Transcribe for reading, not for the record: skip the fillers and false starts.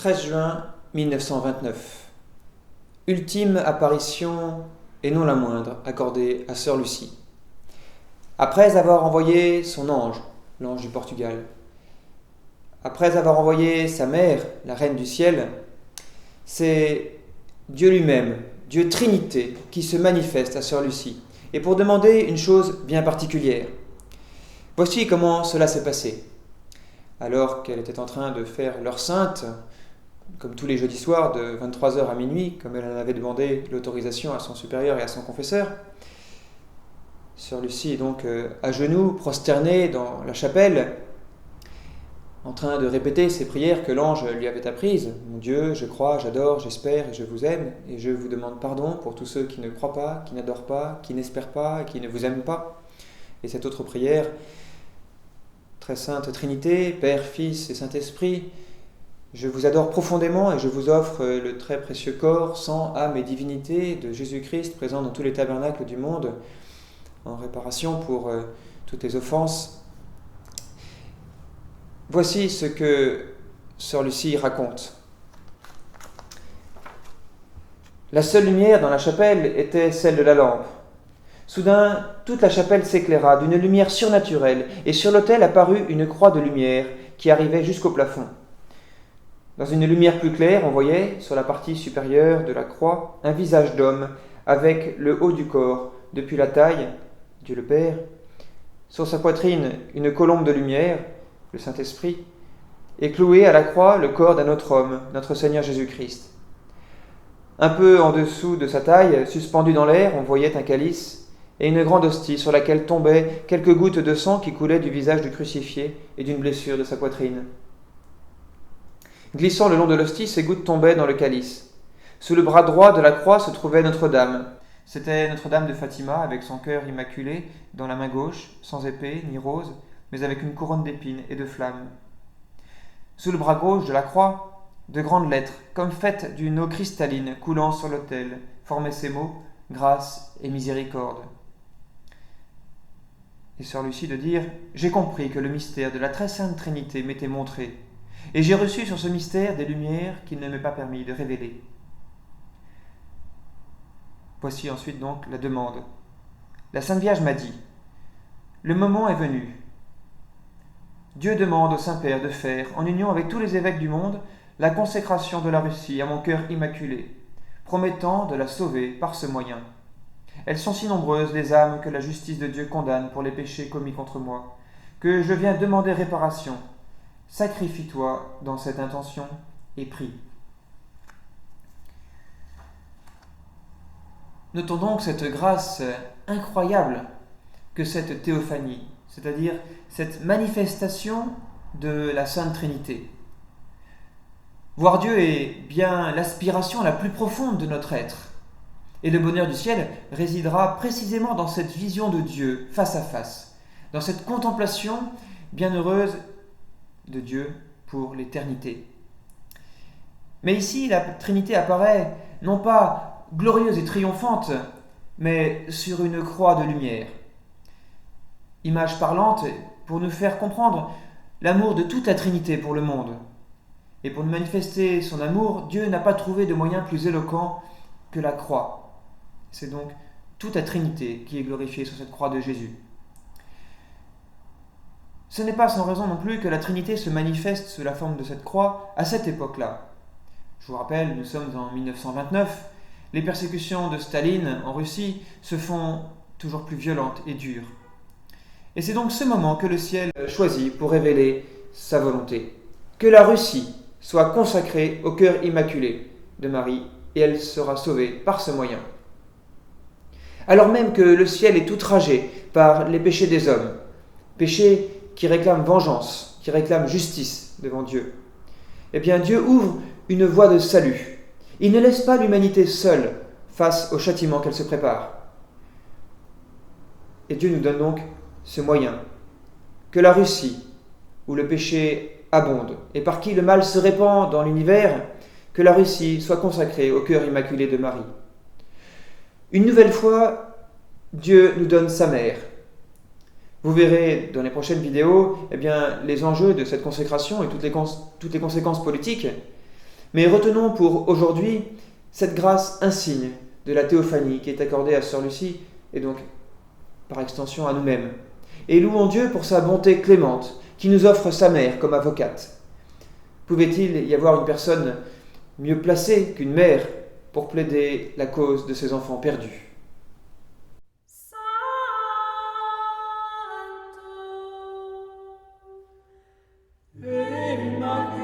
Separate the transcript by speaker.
Speaker 1: 13 juin 1929. Ultime apparition, et non la moindre, accordée à sœur Lucie. Après avoir envoyé son ange, l'ange du Portugal, après avoir envoyé sa mère, la reine du ciel, c'est Dieu lui-même, Dieu Trinité, qui se manifeste à sœur Lucie, et pour demander une chose bien particulière. Voici comment cela s'est passé. Alors qu'elle était en train de faire l'heure sainte, comme tous les jeudis soirs, de 23h à minuit, comme elle en avait demandé l'autorisation à son supérieur et à son confesseur, sœur Lucie est donc à genoux, prosternée dans la chapelle, en train de répéter ces prières que l'ange lui avait apprises. « Mon Dieu, je crois, j'adore, j'espère et je vous aime, et je vous demande pardon pour tous ceux qui ne croient pas, qui n'adorent pas, qui n'espèrent pas et qui ne vous aiment pas. » Et cette autre prière, très sainte Trinité, Père, Fils et Saint-Esprit, je vous adore profondément et je vous offre le très précieux corps, sang, âme et divinité de Jésus-Christ présent dans tous les tabernacles du monde, en réparation pour toutes les offenses. Voici ce que sœur Lucie raconte. La seule lumière dans la chapelle était celle de la lampe. Soudain, toute la chapelle s'éclaira d'une lumière surnaturelle, et sur l'autel apparut une croix de lumière qui arrivait jusqu'au plafond. Dans une lumière plus claire, on voyait, sur la partie supérieure de la croix, un visage d'homme, avec le haut du corps, depuis la taille, Dieu le Père, sur sa poitrine, une colombe de lumière, le Saint-Esprit, et cloué à la croix le corps d'un autre homme, notre Seigneur Jésus-Christ. Un peu en dessous de sa taille, suspendu dans l'air, on voyait un calice et une grande hostie sur laquelle tombaient quelques gouttes de sang qui coulaient du visage du crucifié et d'une blessure de sa poitrine. Glissant le long de l'hostie, ces gouttes tombaient dans le calice. Sous le bras droit de la croix se trouvait Notre-Dame. C'était Notre-Dame de Fatima, avec son cœur immaculé, dans la main gauche, sans épée ni rose, mais avec une couronne d'épines et de flammes. Sous le bras gauche de la croix, de grandes lettres, comme faites d'une eau cristalline coulant sur l'autel, formaient ces mots « grâce et miséricorde ». Et sœur Lucie de dire « J'ai compris que le mystère de la très sainte Trinité m'était montré, et j'ai reçu sur ce mystère des lumières qu'il ne m'est pas permis de révéler. » Voici ensuite donc la demande. La Sainte Vierge m'a dit « Le moment est venu. Dieu demande au Saint-Père de faire, en union avec tous les évêques du monde, la consécration de la Russie à mon cœur immaculé, promettant de la sauver par ce moyen. Elles sont si nombreuses, les âmes, que la justice de Dieu condamne pour les péchés commis contre moi, que je viens demander réparation. Sacrifie-toi dans cette intention et prie. » Notons donc cette grâce incroyable que cette théophanie, c'est-à-dire cette manifestation de la Sainte Trinité. Voir Dieu est bien l'aspiration la plus profonde de notre être. Et le bonheur du ciel résidera précisément dans cette vision de Dieu face à face, dans cette contemplation bienheureuse de Dieu pour l'éternité. Mais ici, la Trinité apparaît non pas glorieuse et triomphante, mais sur une croix de lumière. Image parlante pour nous faire comprendre l'amour de toute la Trinité pour le monde. Et pour nous manifester son amour, Dieu n'a pas trouvé de moyen plus éloquent que la croix. C'est donc toute la Trinité qui est glorifiée sur cette croix de Jésus. Ce n'est pas sans raison non plus que la Trinité se manifeste sous la forme de cette croix à cette époque-là. Je vous rappelle, nous sommes en 1929, les persécutions de Staline en Russie se font toujours plus violentes et dures. Et c'est donc ce moment que le ciel choisit pour révéler sa volonté. Que la Russie soit consacrée au cœur immaculé de Marie, et elle sera sauvée par ce moyen. Alors même que le ciel est outragé par les péchés des hommes, péchés qui réclament vengeance, qui réclament justice devant Dieu, eh bien Dieu ouvre une voie de salut. Il ne laisse pas l'humanité seule face au châtiment qu'elle se prépare. Et Dieu nous donne donc ce moyen, que la Russie, où le péché abonde et par qui le mal se répand dans l'univers, que la Russie soit consacrée au cœur immaculé de Marie. Une nouvelle fois, Dieu nous donne sa mère. Vous verrez dans les prochaines vidéos les enjeux de cette consécration et toutes les conséquences politiques. Mais retenons pour aujourd'hui cette grâce insigne de la théophanie qui est accordée à Sœur Lucie, et donc par extension à nous-mêmes. Et louons Dieu pour sa bonté clémente, qui nous offre sa mère comme avocate. Pouvait-il y avoir une personne mieux placée qu'une mère pour plaider la cause de ses enfants perdus ?
Speaker 2: Immaculée